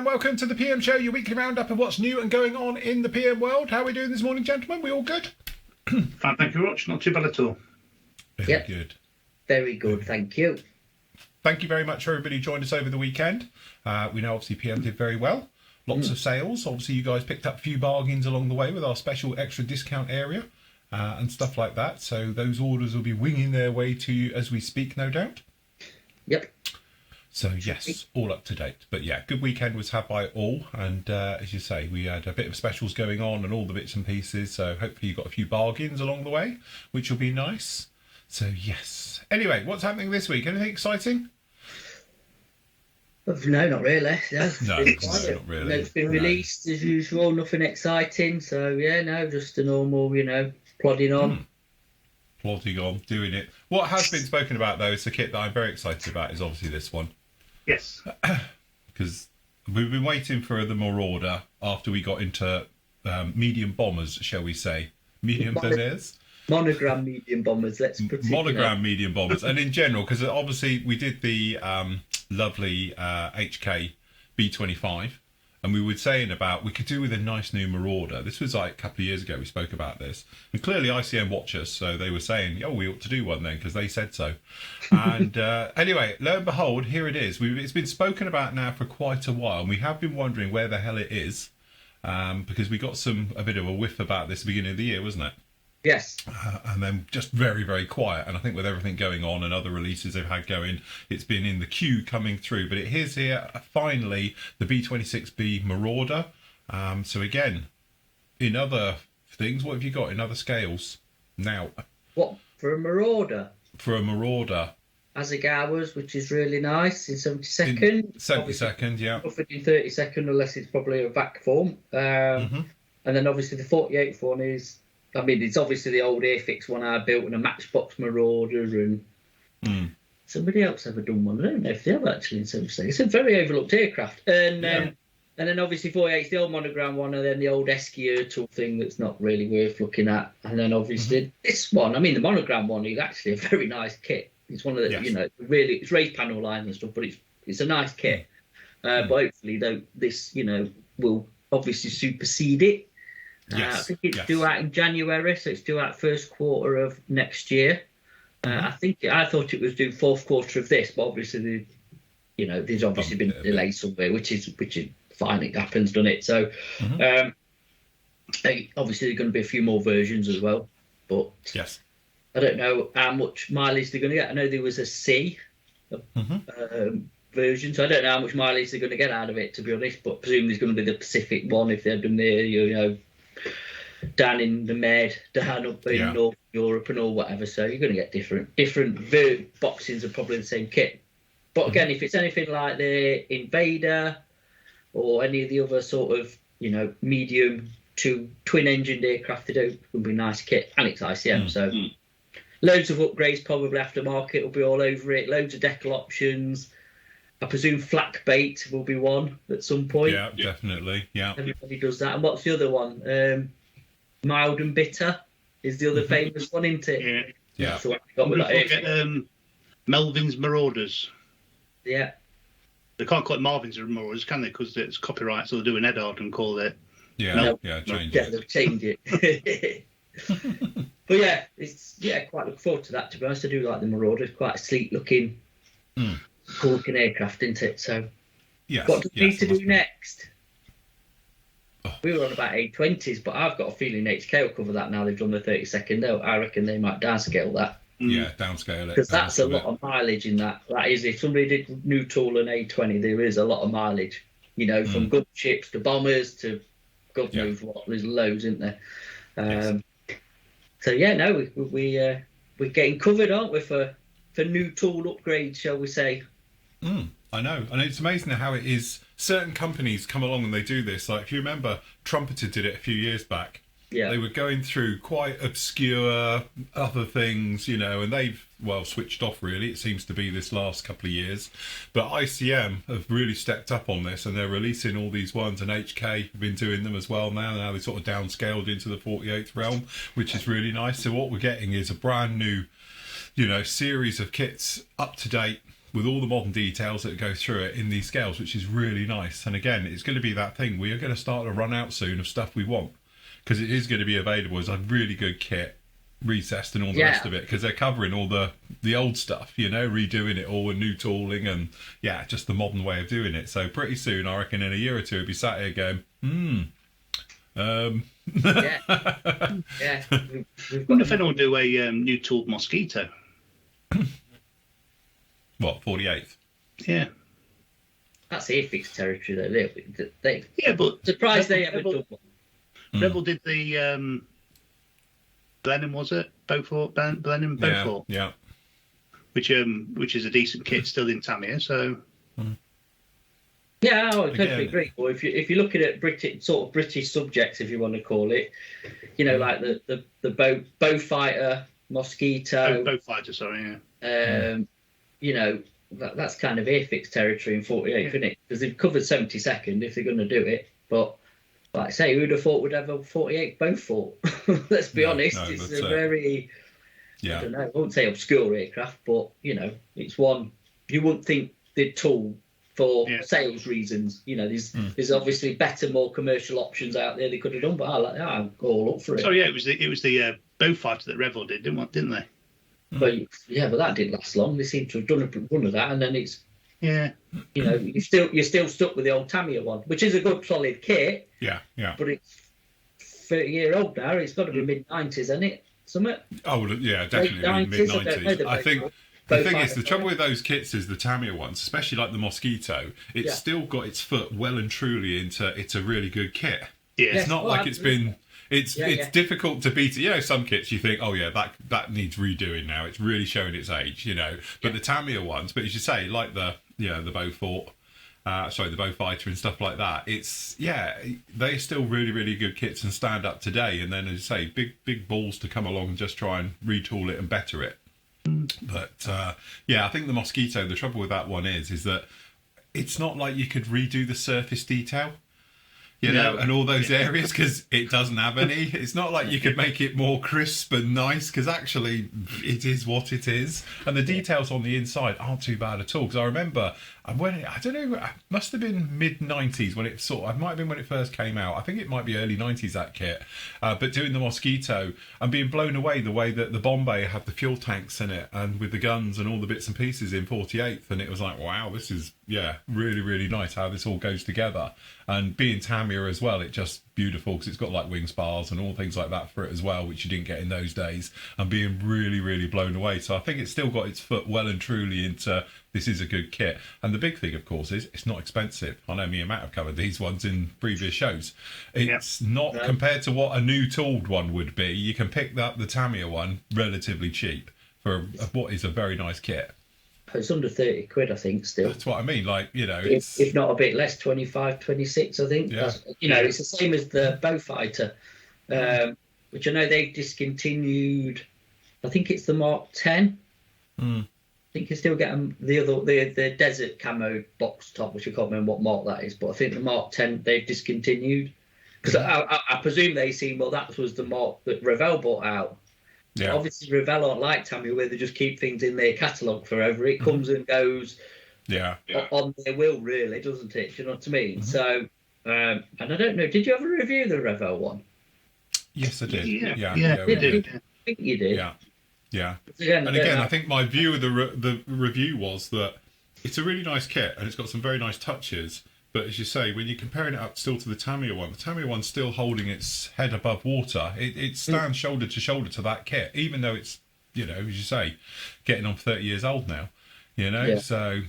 and welcome to the PM Show, your weekly roundup of what's new and going on in the PM world. How are we doing this morning, gentlemen? We all good? Fine, thank you, Roch. Not too bad at all. Very good. Very good, thank you. Thank you very much for everybody who joined us over the weekend. We know obviously PM did very well. Lots of sales. Obviously you guys picked up a few bargains along the way with our special extra discount area and stuff like that. So those orders will be winging their way to you as we speak, no doubt. Yep. So yes, all up to date. But yeah, good weekend was had by all. And as you say, we had a bit of specials going on and all the bits and pieces. So hopefully you got a few bargains along the way, which will be nice. So yes. Anyway, what's happening this week? Anything exciting? No, not really. No, not really. No, it's been released as usual, nothing exciting. So yeah, no, just a normal, plodding on. Plodding on, doing it. What has been spoken about though is the kit that I'm very excited about is obviously this one. Yes. Because we've been waiting for the Marauder after we got into medium bombers, shall we say. Medium bombers? Monogram medium bombers, let's put it. Monogram medium bombers. And in general, because obviously we did the lovely HK B-25, and we were saying about we could do with a nice new Marauder. This was like a couple of years ago we spoke about this. And clearly ICM watch us, so they were saying, we ought to do one then, because they said so. And anyway, lo and behold, here it is. It's been spoken about now for quite a while, and we have been wondering where the hell it is, because we got a bit of a whiff about this at the beginning of the year, wasn't it? Yes. And then just very, very quiet. And I think with everything going on and other releases they've had going, it's been in the queue coming through. But it is here, finally, the B-26 Marauder. So again, in other things, what have you got in other scales now? What, for a Marauder? For a Marauder. Asagawas, which is really nice, in 72nd. 72nd, yeah. Nothing in 32nd, unless it's probably a VAC form. And then obviously the 48th one is... it's obviously the old Airfix one I built and a Matchbox Marauder and somebody else ever done one. I don't know if they have actually in 76. It's a very overlooked aircraft. And then obviously 48 is the old monogram one and then the old Esky tool thing that's not really worth looking at. And then obviously this one, the monogram one is actually a very nice kit. It's one of the, really, it's raised panel lines and stuff, but it's a nice kit. But hopefully this, will obviously supersede it. I think it's due out in January, so it's due out first quarter of next year. I thought it was due fourth quarter of this, but obviously, there's obviously been a delay somewhere, which is fine. It happens, doesn't it? So, obviously, there's going to be a few more versions as well. But I don't know how much mileage they're going to get. I know there was a C version, so I don't know how much mileage they're going to get out of it, to be honest. But presumably, it's going to be the Pacific one if they've done the down in the Med, down up in North Europe and all whatever. So you're going to get different boxings of probably the same kit. But again, if it's anything like the Invader or any of the other sort of medium to twin engined aircraft, they do will be a nice kit, and it's ICM. So loads of upgrades, probably aftermarket will be all over it. Loads of decal options. I presume flak bait will be one at some point. Yeah, definitely. Yeah, everybody does that. And what's the other one? Mild and bitter is the other famous one, isn't it? Yeah. So got with that Melvin's Marauders. Yeah. They can't call it Marvin's Marauders, can they? Because it's copyright, so they'll do an Edard and call it. Change it. They'll change it. But yeah, it's quite look forward to that. To be honest, I do like the Marauder. It's quite a sleek looking, cool looking aircraft, isn't it? So, what do we need to do next? We were on about 820s, but I've got a feeling HK will cover that now. They've done the 32nd. Though I reckon they might downscale that. Yeah, downscale it. Because that's a lot of mileage in that. That is, if somebody did new tool and 820, there is a lot of mileage. From gunships to bombers to God knows what. There's loads, isn't there? So we're getting covered, aren't we, for new tool upgrades, shall we say? I know, and it's amazing how it is. Certain companies come along and they do this. Like if you remember, Trumpeter did it a few years back. Yeah, they were going through quite obscure other things, and they've switched off. Really, it seems to be this last couple of years. But ICM have really stepped up on this, and they're releasing all these ones. And HK have been doing them as well now. Now they sort of downscaled into the 48th realm, which is really nice. So what we're getting is a brand new, series of kits up to date. with all the modern details that go through it in these scales, which is really nice. And again, it's going to be that thing. We are going to start to run out soon of stuff we want, because it is going to be available as a really good kit, recessed and all the rest of it, because they're covering all the old stuff, redoing it all with new tooling and just the modern way of doing it. So pretty soon, I reckon in a year or two, we'll be sat here going, We've got if anyone do a new tool Mosquito. What, 48th? Yeah. That's Airfix territory, though. But surprised they haven't done one. Rebel did the Blenheim, was it? Beaufort, Blenheim, Beaufort. Yeah. Which is a decent kit still in Tamiya, so. Yeah, I totally agree. Or if you're looking at British subjects, if you want to call it, like the bow fighter, Mosquito. Bow fighter, sorry, yeah. That's kind of Airfix territory in 48, isn't it? Because they've covered 72nd if they're going to do it. But like I say, who'd have thought we'd have a 48 Beaufort? Let's be honest, it's a very, I don't know, I won't say obscure aircraft, but it's one you wouldn't think they'd tool for sales reasons. There's obviously better, more commercial options out there they could have done, but I'm all up for it. So it was the bow fighter that Revel did, didn't they? But that didn't last long. They seem to have done one of that, and then it's you're still stuck with the old Tamiya one, which is a good solid kit. Yeah. But it's 30-year-old now. It's got to be mid-90s, isn't it? Something. Oh yeah, definitely mid-90s. I think the thing is, the trouble with those kits is the Tamiya ones, especially like the Mosquito. It's still got its foot well and truly into it's a really good kit. Yeah, it's not like it's been. It's difficult to beat it. Some kits you think, oh yeah, that needs redoing now. It's really showing its age, But the Tamiya ones, but as you say, like the Beaufort, the Bow Fighter and stuff like that. It's they're still really, really good kits and stand up today. And then as you say, big balls to come along and just try and retool it and better it. But I think the Mosquito. The trouble with that one is that it's not like you could redo the surface detail. And all those areas, because it doesn't have any. It's not like you could make it more crisp and nice, because actually it is what it is. And the details on the inside aren't too bad at all. Because I remember I don't know, it must have been mid-90s when it might have been when it first came out. I think it might be early 90s, that kit. But doing the Mosquito and being blown away the way that the Bombay had the fuel tanks in it and with the guns and all the bits and pieces in 48th. And it was like, wow, this is, really, really nice how this all goes together. And being Tamiya as well, it's just beautiful because it's got like wing spars and all things like that for it as well, which you didn't get in those days. And being really, really blown away. So I think it's still got its foot well and truly into this is a good kit. And the big thing, of course, is it's not expensive. I know me and Matt have covered these ones in previous shows. It's not compared to what a new tooled one would be. You can pick up the Tamiya one relatively cheap for what is a very nice kit. It's under 30 quid, I think, still. That's what I mean. Like, if not a bit less, 25, 26, I think. Yeah. It's the same as the Bow Fighter, which I know they've discontinued. I think it's the Mark 10. I think you still get the desert camo box top, which I can't remember what Mark that is, but I think the Mark 10 they've discontinued. Because I presume they seen, that was the Mark that Revell bought out. Yeah. Obviously, Revell aren't like Tamiya, where they just keep things in their catalogue forever. It comes and goes on their will, really, doesn't it? Do you know what I mean? So, and I don't know, did you ever review the Revell one? Yes, I did. Yeah, we did. I think you did. Yeah. And again, I think my view of the review was that it's a really nice kit and it's got some very nice touches. But as you say, when you're comparing it up still to the Tamiya one's still holding its head above water. It stands shoulder to shoulder to that kit, even though it's, as you say, getting on 30 years old now, So,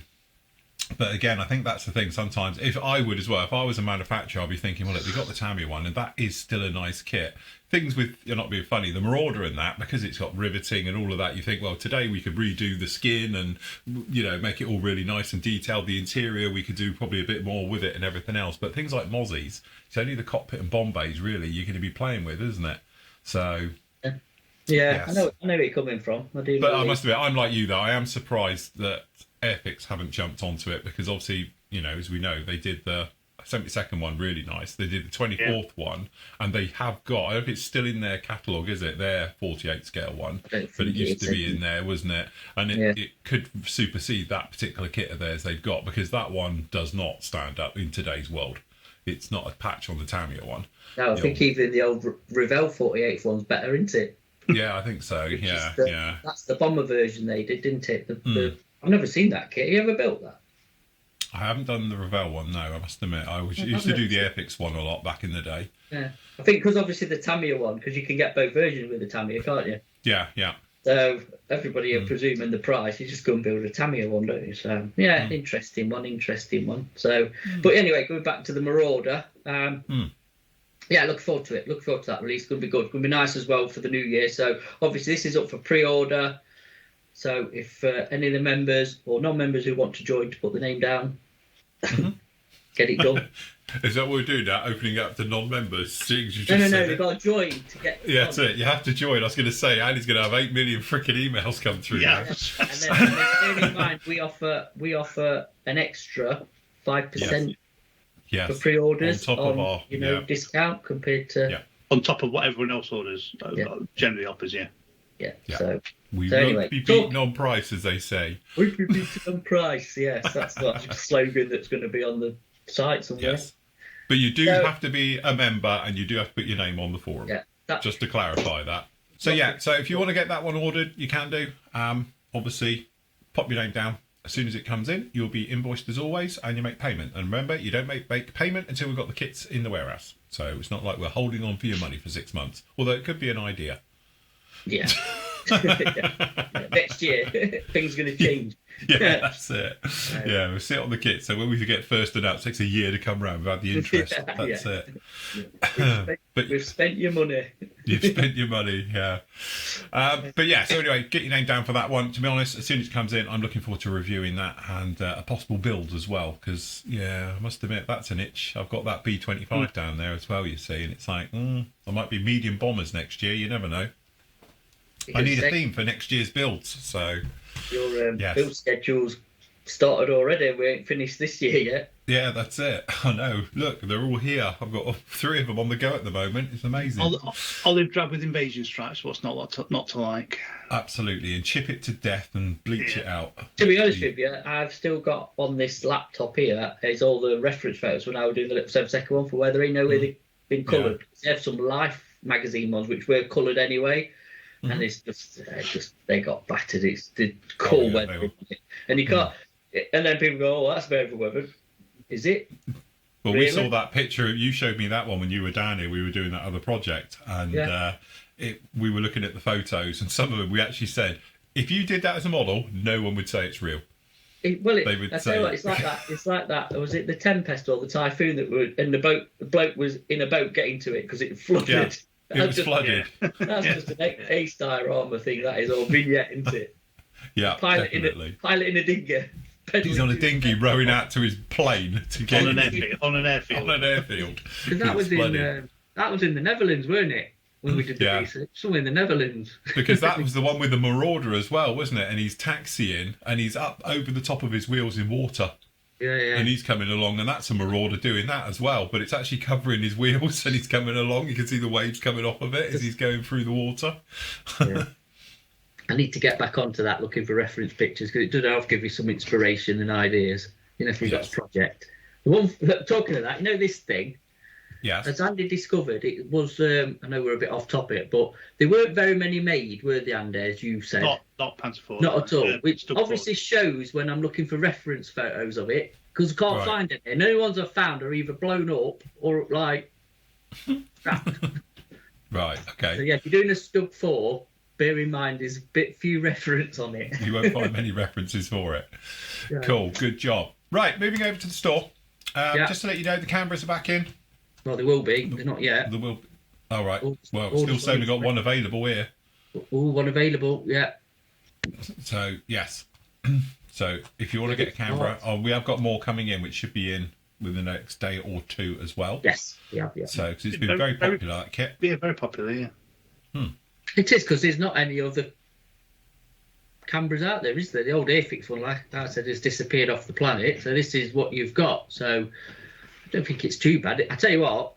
but again, I think that's the thing. Sometimes, if I was a manufacturer, I'd be thinking, well, look, we got the Tamiya one, and that is still a nice kit. Things with, you're not being funny, the Marauder and that, because it's got riveting and all of that, you think, well, today we could redo the skin and, make it all really nice and detailed. The interior, we could do probably a bit more with it and everything else. But things like Mozzies, it's only the cockpit and Bombays, really, you're going to be playing with, isn't it? So... Yeah, yes. I know where you're coming from. I must admit, I'm like you, though. I am surprised that Airfix haven't jumped onto it because obviously, as we know, they did the 72nd one really nice. They did the 24th one, and they have got, I don't know if it's still in their catalogue, is it? Their 48 scale one, but it used to be in there, wasn't it? And it could supersede that particular kit of theirs they've got, because that one does not stand up in today's world. It's not a patch on the Tamiya one. No, I think even the old Revell 48 one's better, isn't it? Yeah, I think so. Yeah. That's the bomber version they did, didn't it? I've never seen that kit. You ever built that? I haven't done the Revell one, no, I must admit. I used to do the Airfix one a lot back in the day. Yeah. I think because obviously the Tamiya one, because you can get both versions with the Tamiya, can't you? Yeah. So everybody are presuming the price, you just go and build a Tamiya one, don't you? So interesting one. So, but anyway, going back to the Marauder, yeah, look forward to it. Look forward to that release. It's going to be good. It's going to be nice as well for the new year. So obviously this is up for pre-order. So if any of the members or non-members who want to join to put the name down, get it done. Is that what we're doing now? Opening up to non-members? No, they've got to join to get. Yeah, that's it. You have to join. I was going to say, Andy's going to have 8 million freaking emails come through. Yeah. And then bear in mind, we offer an extra 5% for pre-orders on top of our discount compared to on top of what everyone else orders. Generally offers, Yeah. So we so won't anyway, be beaten on price, as they say. We'll be beaten on price. Yes, that's the slogan that's going to be on the site somewhere. Yes. But you do have to be a member, and you do have to put your name on the forum. Yeah. Just to clarify that. So so if you want to get that one ordered, you can do. Obviously, pop your name down. As soon as it comes in, you'll be invoiced as always, and you make payment. And remember, you don't make payment until we've got the kits in the warehouse. So it's not like we're holding on for your money for 6 months. Although it could be an idea. Yeah. Next year, things are going to change. Yeah, that's it. Yeah, we'll sit on the kit. So when we get first announced, it takes a year to come round without the interest. That's it. But we've spent your money. You've spent your money, yeah. But yeah, so anyway, get your name down for that one. To be honest, as soon as it comes in, I'm looking forward to reviewing that and a possible build as well. Because, I must admit, that's an itch. I've got that B-25 down there as well, you see. And it's like, I might be medium bombers next year. You never know. I need a theme for next year's builds. So your build schedule's started already. We ain't finished this year yet. Yeah, that's it. I know. Look, they're all here. I've got 3 of them on the go at the moment. It's amazing. Olive drab with invasion stripes. What's not to like? Absolutely, and chip it to death and bleach it out. To be honest with you, I've still got on this laptop here is all the reference photos when I was doing the little 7-second one for where they know where they've been coloured. Yeah. They have some Life magazine ones which were coloured anyway. And it's just they got battered. It's the cold weather, and you can't. And then people go, "Oh, that's very weather." Is it? Well, really? We saw that picture. You showed me that one when you were down here. We were doing that other project, and we were looking at the photos, and some of them we actually said, if you did that as a model, no one would say it's real. They would say, it's like that. It's like that. Was it the Tempest or the Typhoon that were in the boat? The bloke was in a boat getting to it because it flooded. Yeah. It was flooded. That's just an A-star armour thing, that is, or vignette, isn't it? Yeah, definitely. Pilot in a dinghy. He's on a dinghy rowing out to his plane to get on an airfield. That was in the Netherlands, weren't it? When we did the research, somewhere in the Netherlands. Because that was the one with the Marauder as well, wasn't it? And he's taxiing, and he's up over the top of his wheels in water. Yeah. And he's coming along, and that's a Marauder doing that as well. But it's actually covering his wheels, and he's coming along. You can see the waves coming off of it as he's going through the water. Yeah. I need to get back onto that, looking for reference pictures, because it does help give you some inspiration and ideas. If you've got a project. Talking of that, this thing. Yes. As Andy discovered, it was. I know we're a bit off topic, but there weren't very many made, were there, Andy? As you said, not Panther. Not at all. Which obviously shows when I'm looking for reference photos of it, because I can't find any. And the only ones I've found are either blown up or like crap. Right. Okay. So if you're doing a Stub 4, bear in mind there's a bit few reference on it. You won't find many references for it. Yeah. Cool. Good job. Right. Moving over to the store. Just to let you know, the cameras are back in. Well, they will be. They're not yet. They will. All right. Well, still only got one available here. One available, yeah. So, yes. So, if you want to get a camera, we have got more coming in, which should be in within the next day or 2 as well. Yes. Yeah. So, because it's been very popular, that kit. Yeah, very popular, yeah. It is, because there's not any other cameras out there, is there? The old Airfix one, like I said, has disappeared off the planet. So, this is what you've got. So, don't think it's too bad. I tell you what,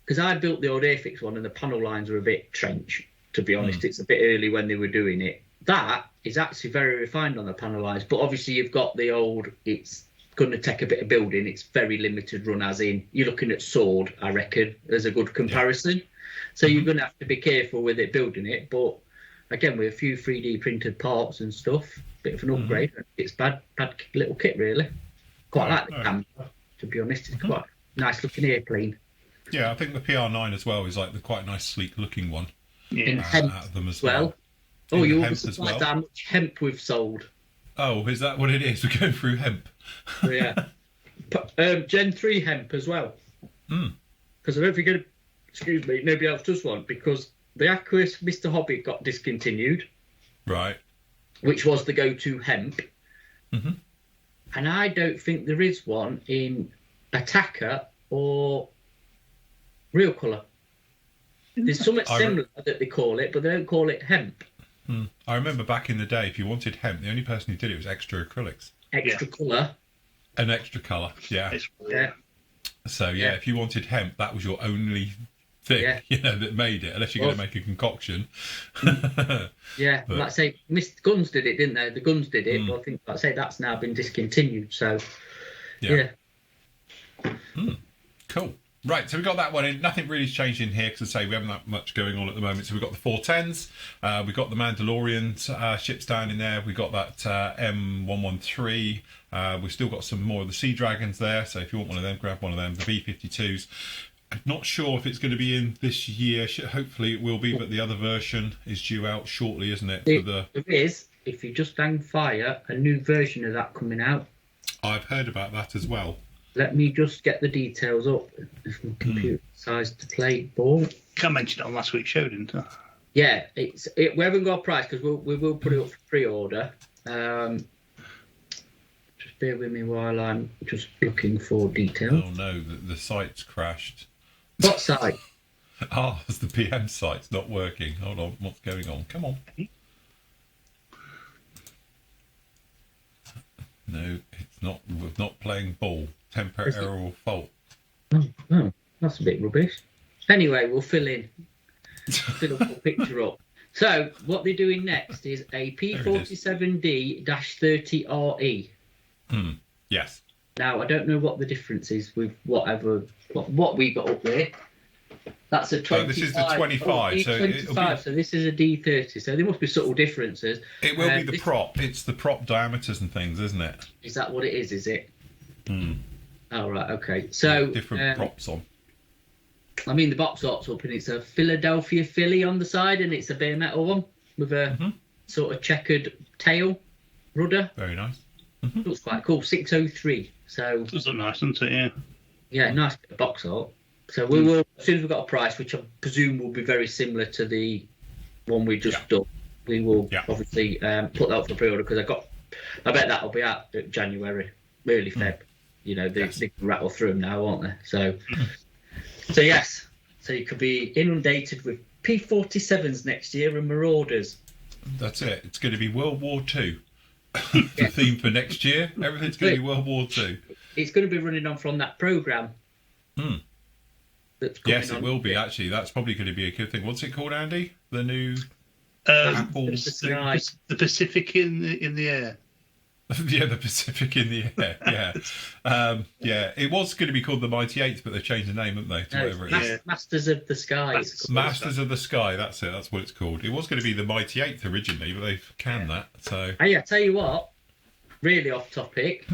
because I built the old Airfix one and the panel lines were a bit trench, to be honest. It's a bit early when they were doing it. That is actually very refined on the panel lines, but obviously you've got the old, it's going to take a bit of building. It's very limited run, as in you're looking at Sword, I reckon, as a good comparison. So you're going to have to be careful with it building it. But again, with a few 3D printed parts and stuff, bit of an upgrade. It's bad little kit, really. Quite like the camper, to be honest. It's quite a nice looking airplane. Yeah, I think the PR9 as well is like the quite nice, sleek looking one. In hemp out of them as well. Oh, you'll be surprised how much hemp we've sold. Oh, is that what it is? We're going through hemp. Yeah. Gen 3 hemp as well. Because I don't think, excuse me, nobody else does one, because the Aquis Mr. Hobbit got discontinued. Right. Which was the go-to hemp. And I don't think there is one in Attacker or Real Colour. There's something similar that they call it, but they don't call it hemp. I remember back in the day, if you wanted hemp, the only person who did it was Extra Acrylics. Extra colour. An extra colour, yeah. So, if you wanted hemp, that was your only thing, that made it, unless you're going to make a concoction. Like I say, Mr. Guns did it, didn't they? The Guns did it, but I think, like I say, that's now been discontinued, so, Cool. Right, so we got that one in. Nothing really's changed in here, because I say we haven't that much going on at the moment. So we've got the 410s, we've got the Mandalorian ships down in there, we've got that M113, we've still got some more of the Sea Dragons there, so if you want one of them, grab one of them. The B-52s, I'm not sure if it's going to be in this year. Hopefully it will be, but the other version is due out shortly, isn't it? There is, if you just hang fire, a new version of that coming out. I've heard about that as well. Let me just get the details up. If my computer decides to play ball. I mentioned it on last week's show, didn't I? Yeah, we haven't got a price because we will put it up for pre-order. Just bear with me while I'm just looking for details. Oh no, the site's crashed. What site? It's the PM site's not working. Hold on, what's going on? Come on. No, it's not. We're not playing ball. Temporal fault. Oh, that's a bit rubbish. Anyway, we'll fill up the picture up. So, what they're doing next is a P47D-30RE. Yes. Now, I don't know what the difference is with what we got up there. That's a 25. This is the 25. So this is a D30. So there must be subtle differences. It will be the prop. It's the prop diameters and things, isn't it? Is that what it is? Is it? Oh, right, okay. So different props on. I mean, the box art's up, and it's a Philadelphia Philly on the side, and it's a bare metal one with a sort of checkered tail rudder. Very nice. Looks quite cool. 603. So does look nice, doesn't it? Yeah. Yeah, nice bit of box art. So we will, as soon as we've got a price, which I presume will be very similar to the one we just done, we will obviously put that up for pre-order, because I bet that'll be out at January, early Feb. You know, they can rattle through them now, aren't they? So yes. So you could be inundated with P47s next year and Marauders. That's it. It's going to be World War II. The theme for next year. Everything's going to be World War II. It's going to be running on from that programme. Yes, it will be, actually. That's probably going to be a good thing. What's it called, Andy? The new Apple's the Pacific in the air. Yeah, the Pacific in the air. Yeah, it was going to be called the Mighty Eighth, but they've changed the name, haven't they? To whatever it is. Masters of the Sky. Masters of the Sky. That's it. That's what it's called. It was going to be the Mighty Eighth originally, but they've canned that. So. Hey, I tell you what. Really off topic.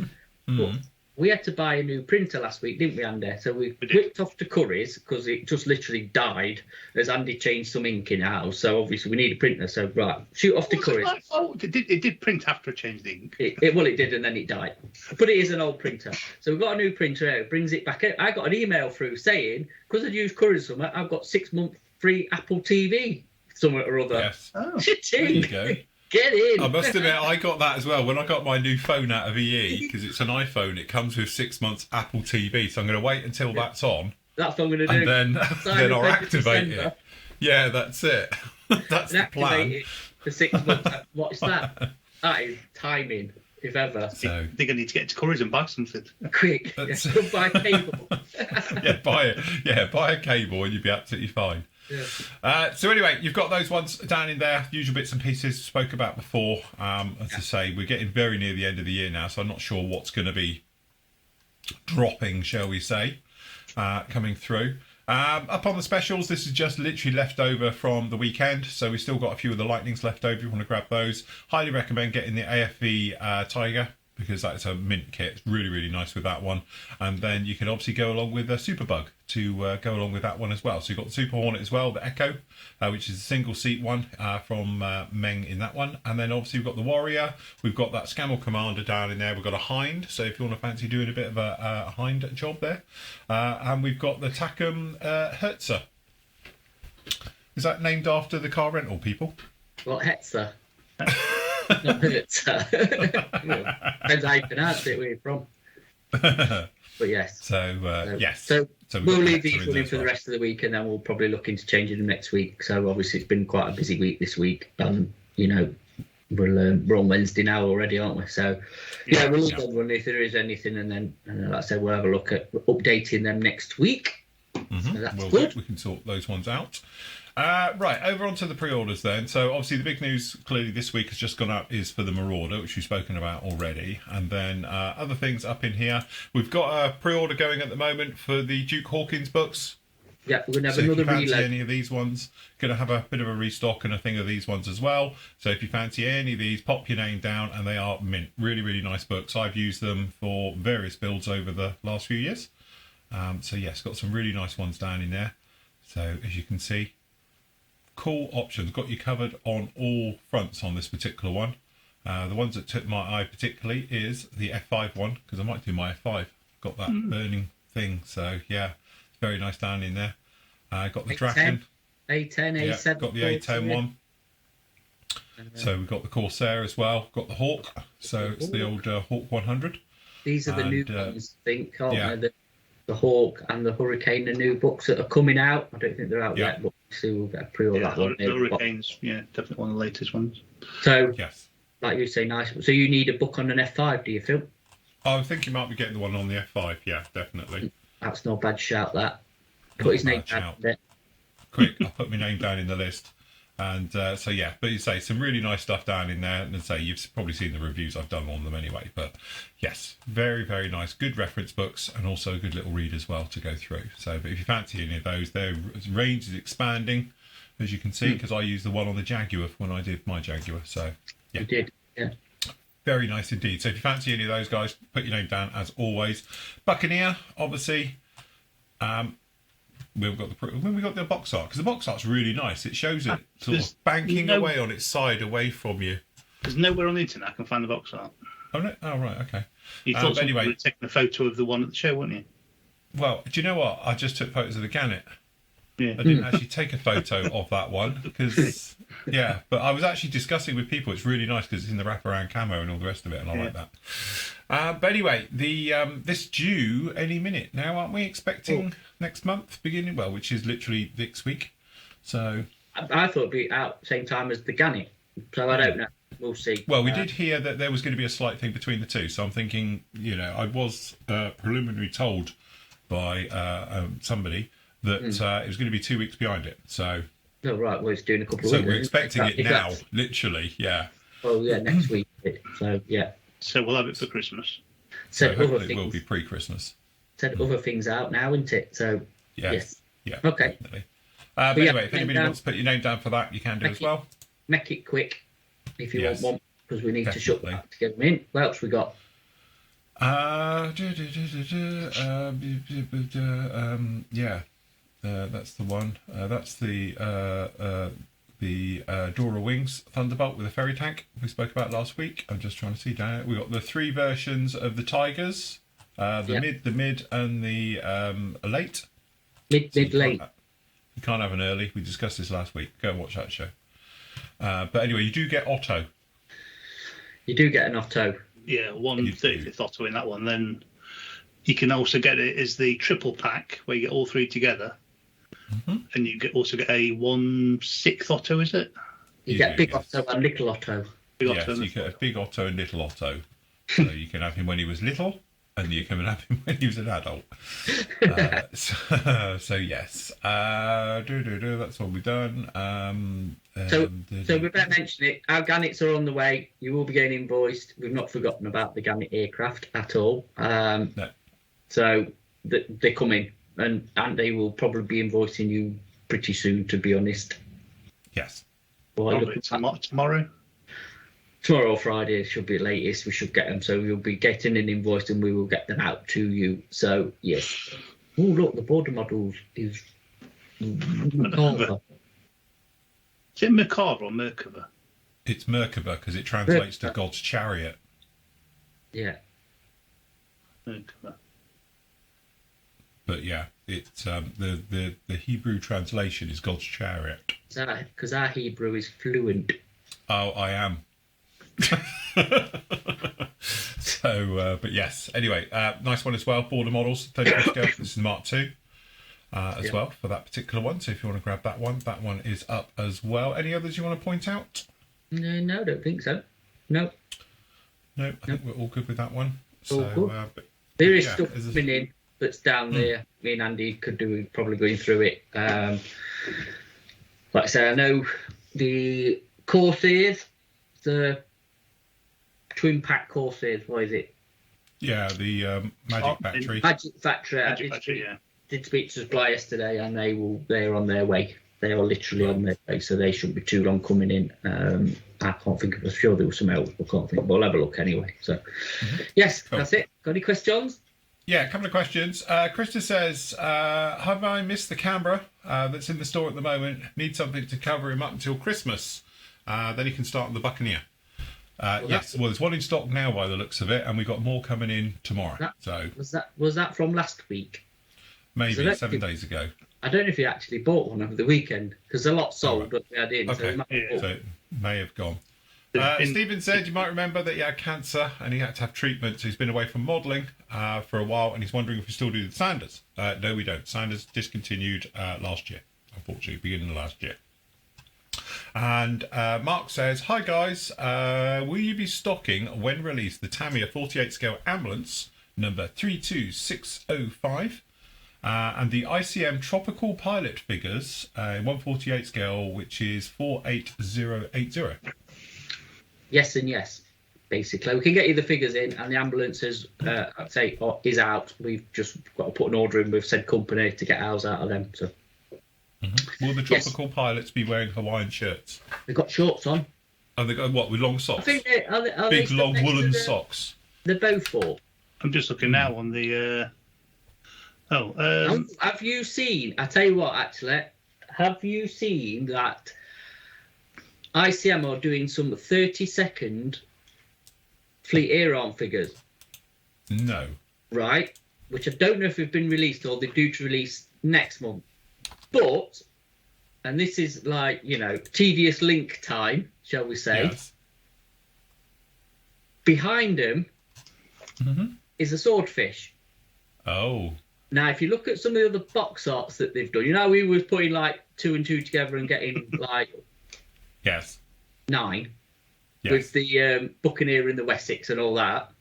But we had to buy a new printer last week, didn't we, Andy? So we whipped off to Curry's because it just literally died as Andy changed some ink in the house. So obviously we need a printer. So right, shoot off to Curry's. It did print after I changed the ink. It did, and then it died. But it is an old printer. So we've got a new printer out. It brings it back out. I got an email through saying, because I'd used Curry's somewhere, I've got 6 month free Apple TV somewhere or other. Yes. Oh, there you go. Get in. I must admit, I got that as well. When I got my new phone out of EE, because it's an iPhone, it comes with 6 months Apple TV. So I'm going to wait until that's on. That's what I'm going to do. And then I'll activate it. Yeah, that's it. That's the plan. It for 6 months. What's that? That is timing. if ever. So I think I need to get to Curry's and buy something. Quick, That's- come buy cable. buy a cable and you'll be absolutely fine. Yeah. So anyway, you've got those ones down in there, usual bits and pieces spoke about before. As I say, we're getting very near the end of the year now, so I'm not sure what's going to be dropping, shall we say, coming through. Up on the specials, this is just literally left over from the weekend, so we've still got a few of the lightnings left over if you want to grab those. Highly recommend getting the AFV Tiger, because that's a mint kit. It's really, really nice with that one. And then you can obviously go along with a Superbug to go along with that one as well. So you've got the Super Hornet as well, the Echo, which is a single seat one from Meng in that one. And then obviously we've got the Warrior. We've got that Scammell Commander down in there. We've got a Hind. So if you want to fancy doing a bit of a Hind job there. And we've got the Tacom Hertzer. Is that named after the car rental people? What, Hetzer? Not Hertzer. Depends how you pronounce it, where you're from. But yes. So, yes. So we've we'll got leave Hertzer these in running there as for the well. rest of the week, and then we'll probably look into changing them next week. So obviously it's been quite a busy week this week. You know, we're on Wednesday now already, aren't we? So yeah, we'll leave them running if there is anything, and then like I said, we'll have a look at updating them next week. So that's good. We can sort those ones out. Right, over onto the pre-orders then. So obviously the big news clearly this week has just gone up is for the Marauder, which we've spoken about already. And then other things up in here. We've got a pre-order going at the moment for the Duke Hawkins books. Yeah, we're going to have So if another you fancy reload. any of these ones, going to have a bit of a restock and a thing of these ones as well. So if you fancy any of these, pop your name down, and they are mint. Really, really nice books. I've used them for various builds over the last few years. So yes, got some really nice ones down in there. So as you can see, cool options. Got you covered on all fronts on this particular one. The ones that took my eye particularly is the F5 one, because I might do my F5. Got that burning thing. So yeah, it's very nice down in there. Got the Draken. A10, A7. Yeah, got the A10 one. So we've got the Corsair as well. Got the Hawk. So it's the old Hawk 100. These are the new And, ones, I think, aren't yeah. they? The Hawk and the Hurricane, the new books that are coming out. I don't think they're out Yeah. yet, but obviously we'll get a pre-order that one. Hurricanes, definitely one of the latest ones. So, Yes. like you say, nice. So you need a book on an F5, do you feel? I think you might be getting the one on the F5. Yeah, definitely. That's no bad shout, that. Put his Not a name bad down shout. there. Quick, I'll put my name down in the list. And so yeah, but you say some really nice stuff down in there, and say you've probably seen the reviews I've done on them anyway. But yes, very, very nice, good reference books, and also a good little read as well to go through. So, but if you fancy any of those, their range is expanding, as you can see, because I used the one on the Jaguar when I did my Jaguar. So yeah, You did, yeah. very nice indeed. So if you fancy any of those guys, put your name down as always. Buccaneer, obviously. We've got the box art, because the box art's really nice. It shows it sort of banking away on its side away from you. There's nowhere on the internet I can find the box art. Oh no! Oh right, okay. You thought anyway, anyway, would have taken a photo of the one at the show, wouldn't you? Well, do you know what? I just took photos of the Gannet. Yeah. I didn't actually take a photo of that one because, yeah. But I was actually discussing with people. It's really nice because it's in the wraparound camo and all the rest of it, and I like that. But anyway, this due any minute now, aren't we? Expecting next month beginning, well, which is literally next week. So I thought it'd be out same time as the Gannet. So I don't know. We'll see. well, we did hear that there was going to be a slight thing between the two. So I'm thinking, I was preliminarily told by somebody that it was going to be 2 weeks behind it. So Oh, right. Well, it's doing a couple of so weeks. we're expecting it If now, that's- literally, yeah. Oh, yeah, next week. So, yeah. So we'll have it for Christmas. So Said other hopefully it will things. be pre-Christmas. Said other things out now, isn't it? So, yes. Yeah. Okay. Definitely. But yeah, anyway, if name anybody down. wants to put your name down for that, you can do Thank as you. well. Make it quick if you Yes. want one, because we need to shut Definitely. that to get them in. What else we got? Yeah, that's the one. That's the Dora Wings Thunderbolt with a ferry tank we spoke about last week. I'm just trying to see down. We got the 3 versions of the Tigers, the mid, and the late. Mid-late. You can't have an early. We discussed this last week. Go and watch that show. But anyway, you do get Otto. You do get an Otto. Yeah, 1/35th Otto in that one. Then you can also get it as the triple pack where you get all 3 together. And you also get a 1/6 Otto, is it? You You get do, Big yes. Otto and Little Otto. Big Yes, Otto and you get a big Otto and little Otto. So you can have him when he was little, and you can have him when he was an adult. So yes. That's all we've done. So we better mention it. Our Gannets are on the way. You will be getting invoiced. We've not forgotten about the Gannet aircraft at all. No. So they're coming, and they will probably be invoicing you pretty soon, to be honest. Yes. Probably tomorrow. Tomorrow or Friday should be the latest. We should get them. So you'll be getting an invoice, and we will get them out to you. So yes. Oh look, the border models is. Merkava. Is it Merkava or Merkava? It's Merkava because it translates to God's chariot. Yeah. Merkava. But yeah, it's the Hebrew translation is God's chariot. Because our Hebrew is fluent. Oh, I am. So, but yes. Anyway, nice one as well. Border models, 35 scale. This is Mark II as well for that particular one. So if you want to grab that one is up as well. Any others you want to point out? No, I don't think so. No, I think we're all good with that one. So, there is stuff coming in that's down there. Me and Andy could do probably going through it. Like I say, I know the Corsairs, the twin pack Corsairs. What is it? Yeah, the Magic Factory. Magic Factory. Magic Factory, yeah. Did speak to supply yesterday, and they're on their way. They are literally on their way, so they shouldn't be too long coming in. I can't think of. I'm sure there was some else, but I can't think. But we'll have a look anyway. So, yes, cool. That's it. Got any questions? Yeah, a couple of questions. Krista says, have I missed the Canberra that's in the store at the moment? Need something to cover him up until Christmas. Then he can start on the Buccaneer. Yes, well, there's one in stock now by the looks of it, and we've got more coming in tomorrow. Was that from last week? Maybe 7 days ago. I don't know if he actually bought one over the weekend, because a lot sold, but we had in. Okay, so it may have gone. Stephen said you might remember that he had cancer and he had to have treatment, so he's been away from modelling for a while, and he's wondering if we still do the Sanders. No, we don't. Sanders discontinued last year, unfortunately, beginning of last year. And Mark says, hi guys, will you be stocking, when released, the Tamiya 48 scale ambulance number 32605 and the ICM Tropical Pilot figures 148 scale, which is 48080? Yes and yes, basically. We can get you the figures in, and the ambulance is, I'd say, is out. We've just got to put an order in with said company to get ours out of them. So. Will the tropical pilots be wearing Hawaiian shirts? They've got shorts on. And they got what, with long socks? I think are big long woolen socks. They're both for. I'm just looking now on the. Have you seen? I tell you what, actually, have you seen that ICM are doing some 30-second Fleet Air Arm figures? No. Right, which I don't know if they've been released or they're due to release next month. But, and this is like, tedious link time, shall we say. Yes. Behind them is a swordfish. Oh. Now, if you look at some of the other box arts that they've done, we was putting like 2 and 2 together and getting like 9 with the Buccaneer and the Wessex and all that.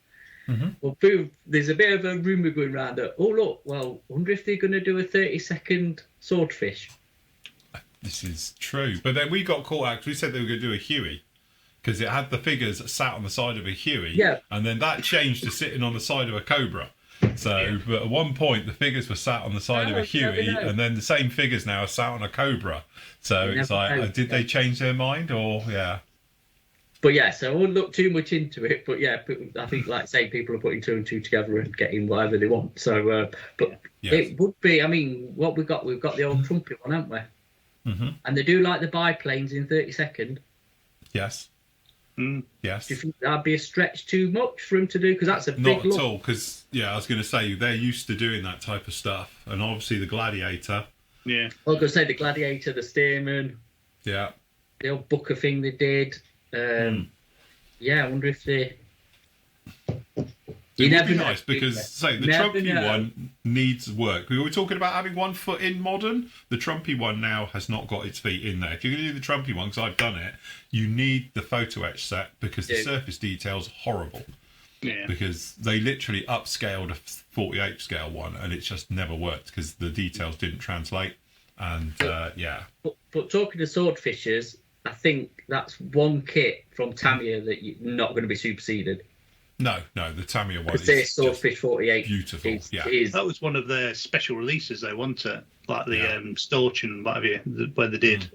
Well, there's a bit of a rumour going around that, I wonder if they're going to do a 30-second swordfish. This is true. But then we got caught out because we said they were going to do a Huey because it had the figures that sat on the side of a Huey. Yeah. And then that changed to sitting on the side of a Cobra. So, but at one point, the figures were sat on the side of a Huey, and then the same figures now are sat on a Cobra. So it's like, did they change their mind or, yeah? But yeah, so I wouldn't look too much into it. But yeah, I think, like say, people are putting 2 and 2 together and getting whatever they want. So, It would be. I mean, what we've got the old trumpet one, haven't we? And they do like the biplanes in 30-second. Yes. Yes. Do you think that'd be a stretch too much for him to do? Because that's a big Not at all. Because I was going to say they're used to doing that type of stuff, and obviously the Gladiator. Yeah. I was going to say the Gladiator, the Stearman. Yeah. The old Booker thing they did. Yeah, I wonder if they. It would be nice because, the Trumpy one needs work. We were talking about having 1 foot in modern. The Trumpy one now has not got its feet in there. If you're going to do the Trumpy one, because I've done it, you need the photo etch set because the surface detail's horrible. Yeah. because they literally upscaled a 48 scale one, and it just never worked because the details didn't translate. And yeah. But talking to swordfishers, I think that's one kit from Tamiya that you're not going to be superseded. No, the Tamiya one Because their is Swordfish 48 beautiful. That was one of their special releases, though, wasn't it? Like the Storch and what have you, where they did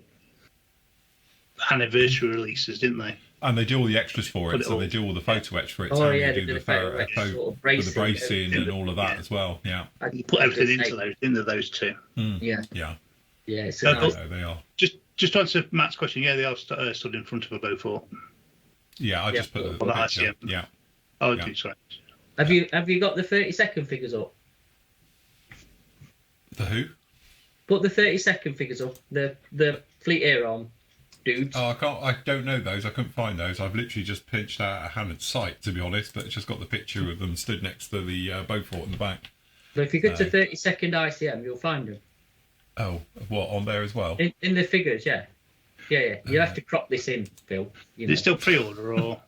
anniversary releases, didn't they? And they do all the extras for it, so they do all the photo etch for it. Oh, so yeah, they do the photo sort of with the bracing and all of that as well. Yeah. You put everything into those two. Yeah. Yeah, so nice. they are. Just to answer Matt's question, they are stood in front of a Beaufort. Yeah, I just put the picture. Yeah. Oh, yeah. Sorry. Have you got the 30-second figures up? The who? Put the 30-second figures up. The Fleet Aeron dudes. Oh, I don't know those. I couldn't find those. I've literally just pinched out a Hannah's site, to be honest. But it's just got the picture of them stood next to the Beaufort in the back. So if you go to 30-second ICM, you'll find them. Oh, what, on there as well? In the figures, yeah. You have to crop this in, Phil. Is it still pre-order or?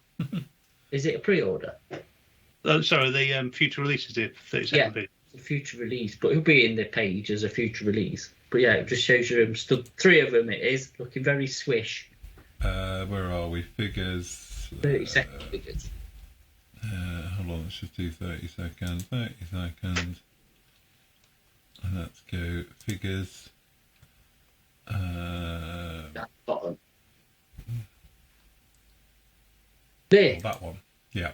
Is it a pre-order? Oh, sorry, the future release is the 30-second bit. It's a future release, but it'll be in the page as a future release. But yeah, it just shows you them stood. 3 of them it is, looking very swish. Where are we? Figures. 30-second figures. Hold on, let's just do 30 seconds. 30 seconds. And let's go figures. That bottom. There. Oh, that one. Yeah.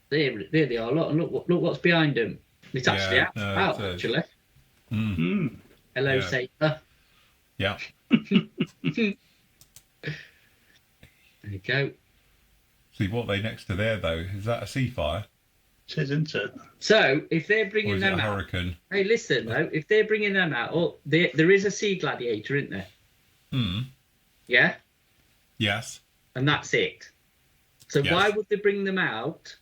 There they are. Look what's behind them. It's actually out actually. Hello, Saber. Yeah. There you go. See, what are they next to there, though? Is that a Seafire? It says, isn't it? So, if they're bringing Or is them it a out... Hurricane? Hey, listen, though. If they're bringing them out... there is a Sea Gladiator, isn't there? Yeah? Yes. And that's it. So why would they bring them out?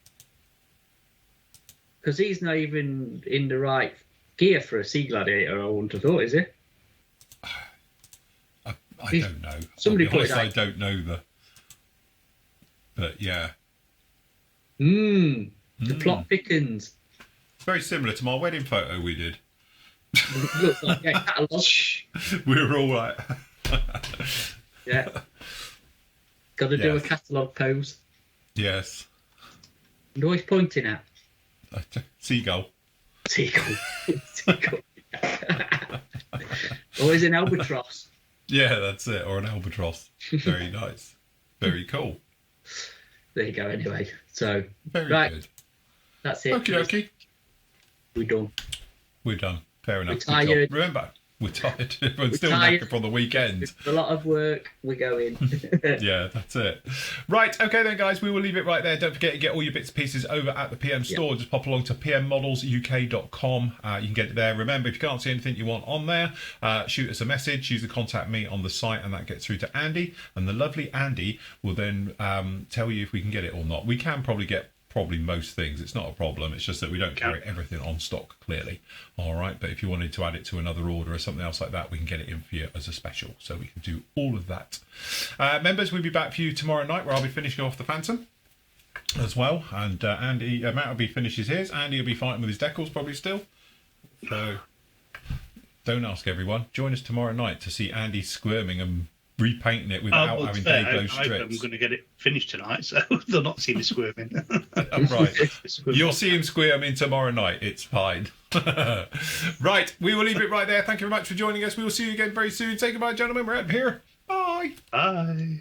Because he's not even in the right gear for a Sea Gladiator, I wouldn't have thought, is he? I don't know. Somebody put it I don't know the... But, yeah. The plot thickens. Very similar to my wedding photo we did. Looks like a catalogue. We were all like... Yeah. Got to do a catalogue pose. Yes. And always pointing at. Seagull. Seagull. Always an albatross. Yeah, that's it. Or an albatross. Very nice. Very cool. There you go, anyway. So, Very right. good. That's it. Okay. We're done. We're done. Fair enough. We're tired. Remember, we're tired. We're still knackered from the weekend. It's a lot of work. We're going. Yeah, that's it. Right, okay then, guys. We will leave it right there. Don't forget to get all your bits and pieces over at the PM store. Just pop along to pmmodelsuk.com. You can get it there. Remember, if you can't see anything you want on there, shoot us a message. Use the contact me on the site, and that gets through to Andy. And the lovely Andy will then tell you if we can get it or not. We can probably get most things. It's not a problem. It's just that we don't carry everything on stock, clearly. All right, but if you wanted to add it to another order or something else like that, we can get it in for you as a special. So we can do all of that. Members, we'll be back for you tomorrow night, where I'll be finishing off the Phantom as well. And Matt will be finishes his. Andy will be fighting with his decals probably still. So don't ask everyone. Join us tomorrow night to see Andy squirming and repainting it without having day-glow strips. I'm going to get it finished tonight, so they'll not see me squirming. Right. You'll see him squirming tomorrow night. It's fine. Right. We will leave it right there. Thank you very much for joining us. We will see you again very soon. Say goodbye, gentlemen. We're out of here. Bye. Bye.